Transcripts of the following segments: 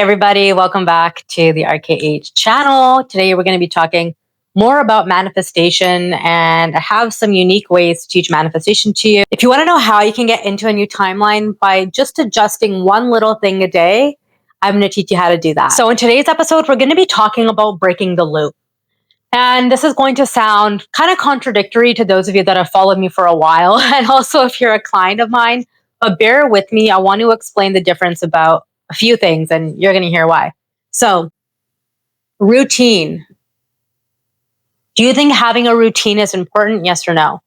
Everybody, welcome back to the RKH channel. Today we're going to be talking more about manifestation, and I have some unique ways to teach manifestation to you. If you want to know how you can get into a new timeline by just adjusting one little thing a day, I'm going to teach you how to do that. So in today's episode, we're going to be talking about breaking the loop. And this is going to sound kind of contradictory to those of you that have followed me for a while, and also if you're a client of mine, but bear with me. I want to explain the difference about a few things, and you're going to hear why. So, routine. Do you think having a routine is important? Yes or no?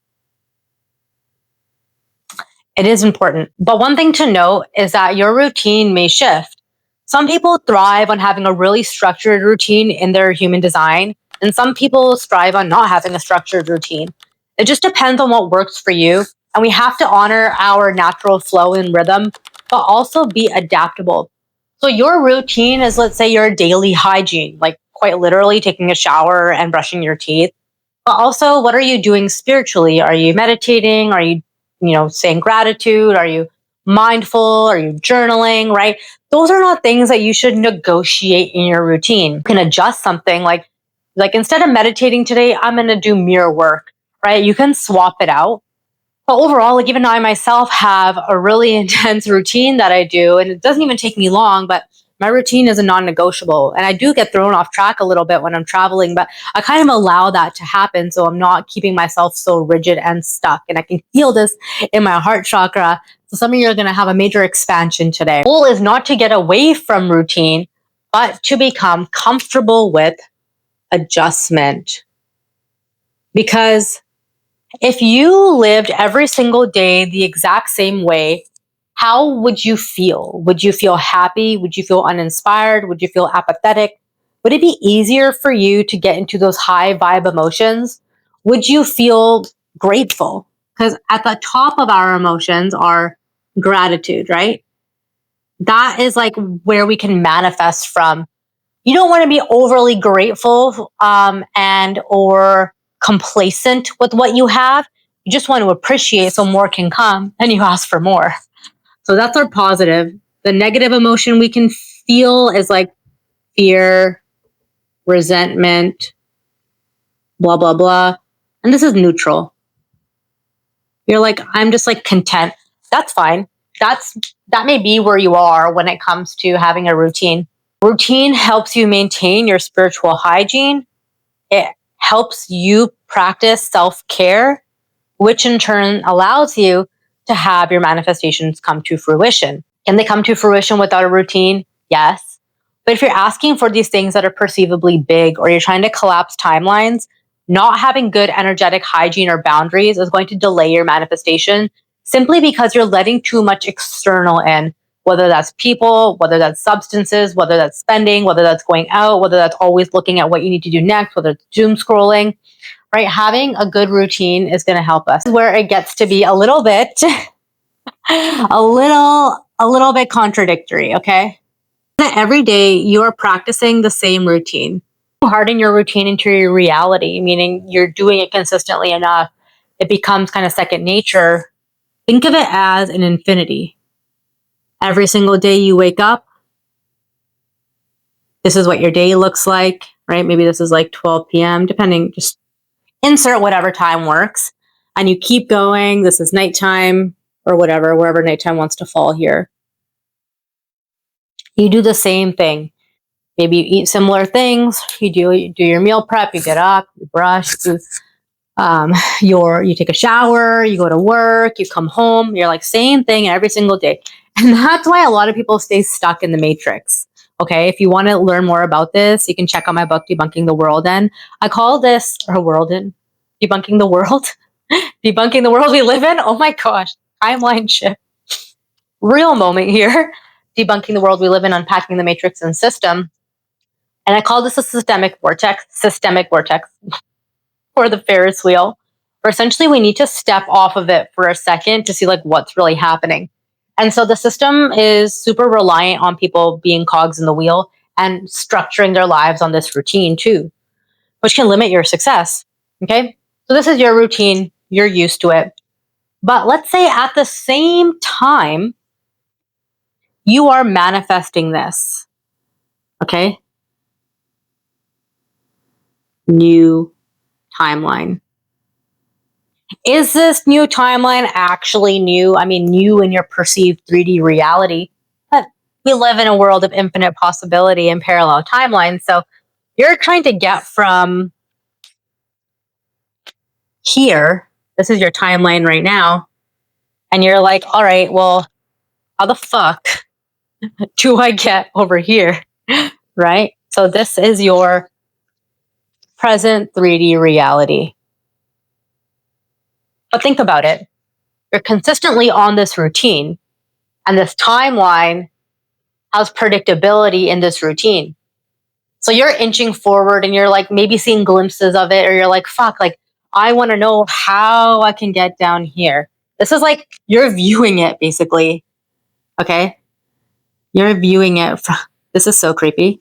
It is important. But one thing to note is that your routine may shift. Some people thrive on having a really structured routine in their human design, and some people strive on not having a structured routine. It just depends on what works for you. And we have to honor our natural flow and rhythm, but also be adaptable. So your routine is, let's say, your daily hygiene, like quite literally taking a shower and brushing your teeth. But also, what are you doing spiritually? Are you meditating? Are you, saying gratitude? Are you mindful? Are you journaling, right? Those are not things that you should negotiate in your routine. You can adjust something like instead of meditating today, I'm going to do mirror work, right? You can swap it out. But overall, like even I myself have a really intense routine that I do, and it doesn't even take me long, but my routine is a non-negotiable. And I do get thrown off track a little bit when I'm traveling, but I kind of allow that to happen. So I'm not keeping myself so rigid and stuck. And I can feel this in my heart chakra. So some of you are going to have a major expansion today. The goal is not to get away from routine, but to become comfortable with adjustment. Because if you lived every single day the exact same way, how would you feel? Would you feel happy? Would you feel uninspired? Would you feel apathetic? Would it be easier for you to get into those high vibe emotions? Would you feel grateful? Because at the top of our emotions are gratitude, right? That is like where we can manifest from. You don't want to be overly grateful and or complacent with what you have. You just want to appreciate so more can come, and you ask for more. So that's our positive. The negative emotion we can feel is like fear, resentment, blah, blah, blah. And this is neutral. You're like, I'm just like content. That's fine. That may be where you are when it comes to having a routine. Routine helps you maintain your spiritual hygiene. It helps you practice self-care, which in turn allows you to have your manifestations come to fruition. Can they come to fruition without a routine? Yes. But if you're asking for these things that are perceivably big, or you're trying to collapse timelines, not having good energetic hygiene or boundaries is going to delay your manifestation simply because you're letting too much external in, whether that's people, whether that's substances, whether that's spending, whether that's going out, whether that's always looking at what you need to do next, whether it's doom scrolling, right? Having a good routine is going to help us. Where it gets to be a little bit, a little bit contradictory, okay? Every day you are practicing the same routine. Harden your routine into your reality, meaning you're doing it consistently enough. It becomes kind of second nature. Think of it as an infinity. Every single day you wake up, this is what your day looks like, right? Maybe this is like 12 p.m., depending, just insert whatever time works. And you keep going. This is nighttime or whatever, wherever nighttime wants to fall here. You do the same thing. Maybe you eat similar things. You do your meal prep. You get up, you brush, you take a shower, you go to work, you come home. You're like same thing every single day, and that's why a lot of people stay stuck in the matrix. Okay, if you want to learn more about this, you can check out my book, Debunking the World In. I call this Debunking the World, Debunking the World We Live In. Oh my gosh, timeline shift, real moment here. Debunking the World We Live In, Unpacking the Matrix and System. And I call this a systemic vortex, or the Ferris wheel, where essentially we need to step off of it for a second to see like what's really happening. And so the system is super reliant on people being cogs in the wheel and structuring their lives on this routine too, which can limit your success. Okay. So this is your routine. You're used to it. But let's say at the same time, you are manifesting this. Okay? New timeline. Is this new timeline actually new? I mean, new in your perceived 3D reality. But we live in a world of infinite possibility and parallel timelines. So you're trying to get from here, this is your timeline right now, and you're like, all right, well, how the fuck do I get over here? Right? So this is your present 3D reality. But think about it. You're consistently on this routine, and this timeline has predictability in this routine. So you're inching forward and you're like maybe seeing glimpses of it, or you're like, fuck, like I want to know how I can get down here. This is like you're viewing it basically. Okay? You're viewing it from, this is so creepy.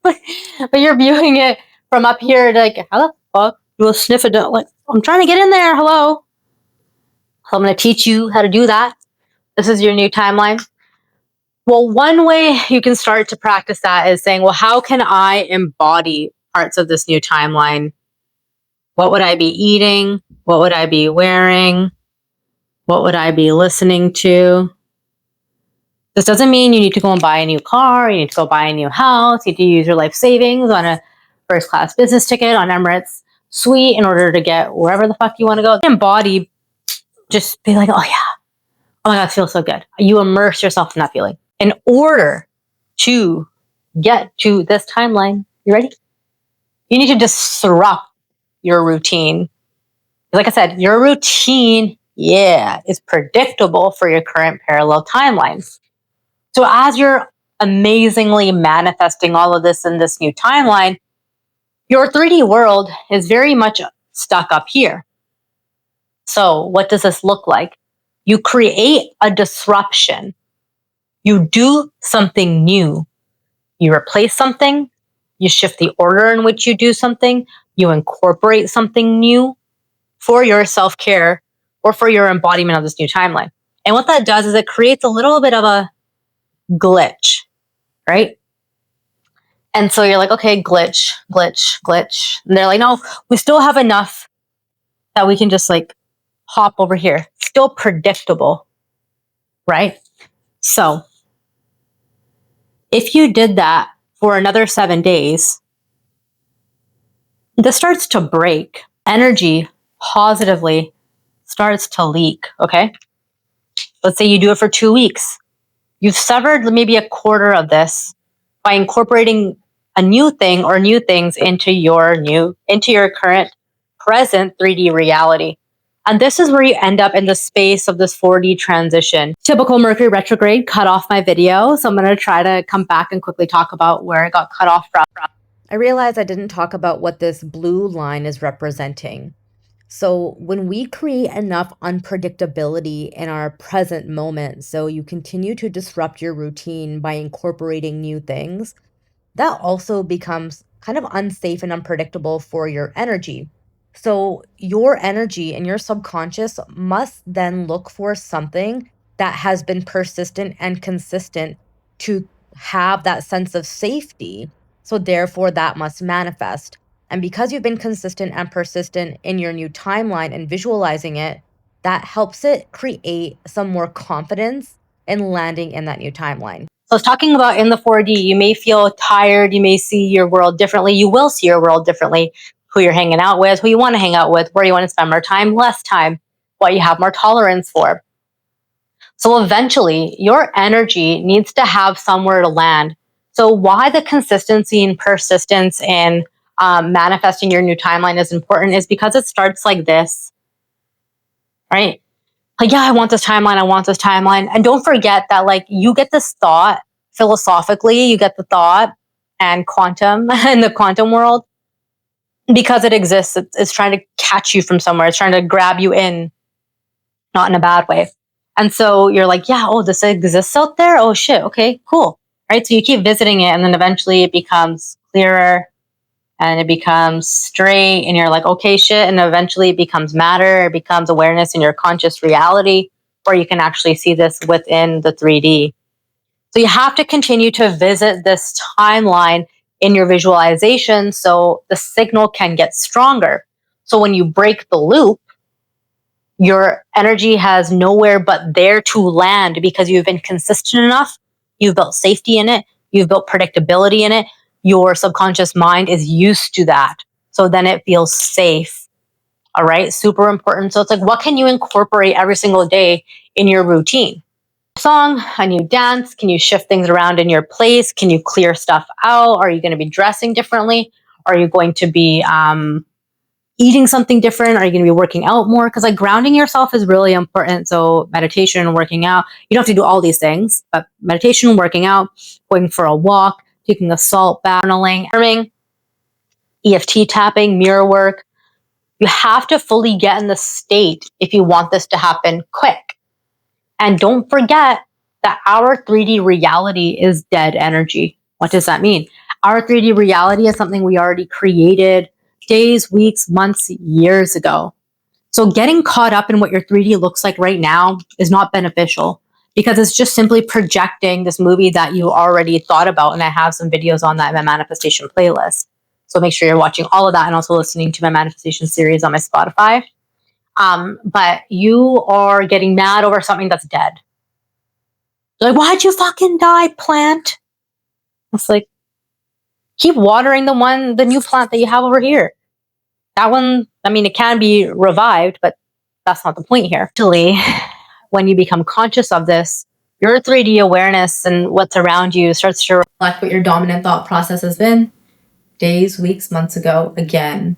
But you're viewing it from up here, like, how the fuck do a sniff it? Like, I'm trying to get in there. Hello. So I'm going to teach you how to do that. This is your new timeline. Well, one way you can start to practice that is saying, well, how can I embody parts of this new timeline? What would I be eating? What would I be wearing? What would I be listening to? This doesn't mean you need to go and buy a new car, you need to go buy a new house, you need to use your life savings on a first class business ticket on Emirates Suite in order to get wherever the fuck you want to go. Embody, just be like, oh yeah, oh my God, it feels so good. You immerse yourself in that feeling. In order to get to this timeline, you ready? You need to disrupt your routine. Like I said, your routine, is predictable for your current parallel timelines. So as you're amazingly manifesting all of this in this new timeline, your 3D world is very much stuck up here. So what does this look like? You create a disruption. You do something new. You replace something. You shift the order in which you do something. You incorporate something new for your self-care or for your embodiment of this new timeline. And what that does is it creates a little bit of a glitch, right? And so you're like, okay, glitch. And they're like, no, we still have enough that we can just like hop over here. Still predictable, right? So if you did that for another 7 days, this starts to break. Energy positively starts to leak, okay? Let's say you do it for 2 weeks. You've severed maybe a quarter of this by incorporating a new thing or new things into your current present 3D reality. And this is where you end up in the space of this 4D transition. Typical Mercury retrograde cut off my video, so I'm going to try to come back and quickly talk about where it got cut off from. I realized I didn't talk about what this blue line is representing. So when we create enough unpredictability in our present moment, so you continue to disrupt your routine by incorporating new things, that also becomes kind of unsafe and unpredictable for your energy. So your energy and your subconscious must then look for something that has been persistent and consistent to have that sense of safety. So therefore, that must manifest. And because you've been consistent and persistent in your new timeline and visualizing it, that helps it create some more confidence in landing in that new timeline. So I was talking about in the 4D, you may feel tired, you may see your world differently, you will see your world differently, who you're hanging out with, who you want to hang out with, where you want to spend more time, less time, what you have more tolerance for. So eventually, your energy needs to have somewhere to land. So why the consistency and persistence in manifesting your new timeline is important is because it starts like this, right? Like, yeah, I want this timeline. And don't forget that, like, you get this thought philosophically, you get the thought and quantum in the quantum world because it exists. It's trying to catch you from somewhere. It's trying to grab you in, not in a bad way. And so you're like, yeah, oh, this exists out there. Oh shit. Okay, cool. Right. So you keep visiting it and then eventually it becomes clearer and it becomes straight and you're like, okay, shit. And eventually it becomes matter. It becomes awareness in your conscious reality where you can actually see this within the 3D. So you have to continue to visit this timeline in your visualization so the signal can get stronger. So when you break the loop, your energy has nowhere but there to land because you've been consistent enough. You've built safety in it. You've built predictability in it. Your subconscious mind is used to that. So then it feels safe. All right. Super important. So it's like, what can you incorporate every single day in your routine? Song, a new dance? Can you shift things around in your place? Can you clear stuff out? Are you going to be dressing differently? Are you going to be eating something different? Are you going to be working out more? Because like grounding yourself is really important. So meditation and working out, you don't have to do all these things, but meditation, working out, going for a walk, taking a salt bath, journaling, EFT tapping, mirror work. You have to fully get in the state if you want this to happen quick. And don't forget that our 3D reality is dead energy. What does that mean? Our 3D reality is something we already created days, weeks, months, years ago. So getting caught up in what your 3D looks like right now is not beneficial because it's just simply projecting this movie that you already thought about. And I have some videos on that in my manifestation playlist. So make sure you're watching all of that and also listening to my manifestation series on my Spotify. But you are getting mad over something that's dead. You're like, why'd you fucking die, plant? It's like, keep watering the new plant that you have over here. That one, I mean, it can be revived, but that's not the point here. Actually, when you become conscious of this, your 3D awareness and what's around you starts to reflect what your dominant thought process has been days, weeks, months ago again.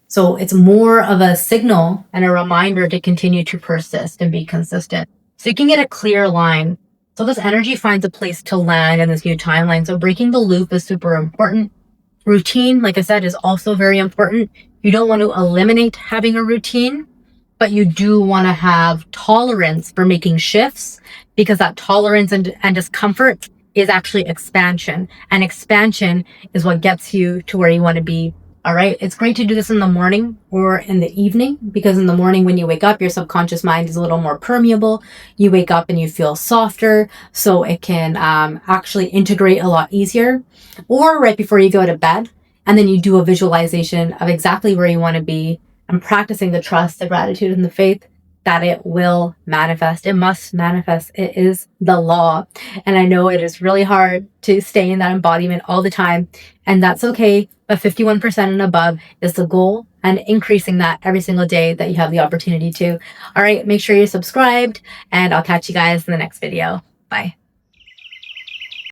So it's more of a signal and a reminder to continue to persist and be consistent. So you can get a clear line. So this energy finds a place to land in this new timeline. So breaking the loop is super important. Routine, like I said, is also very important. You don't want to eliminate having a routine, but you do want to have tolerance for making shifts because that tolerance and discomfort is actually expansion. And expansion is what gets you to where you want to be. All right. It's great to do this in the morning or in the evening because in the morning when you wake up, your subconscious mind is a little more permeable. You wake up and you feel softer. So it can actually integrate a lot easier. Or right before you go to bed, and then you do a visualization of exactly where you want to be and practicing the trust, the gratitude, and the faith that it will manifest. It must manifest. It is the law. And I know it is really hard to stay in that embodiment all the time. And that's okay. But 51% and above is the goal, and increasing that every single day that you have the opportunity to. All right. Make sure you're subscribed, and I'll catch you guys in the next video. Bye.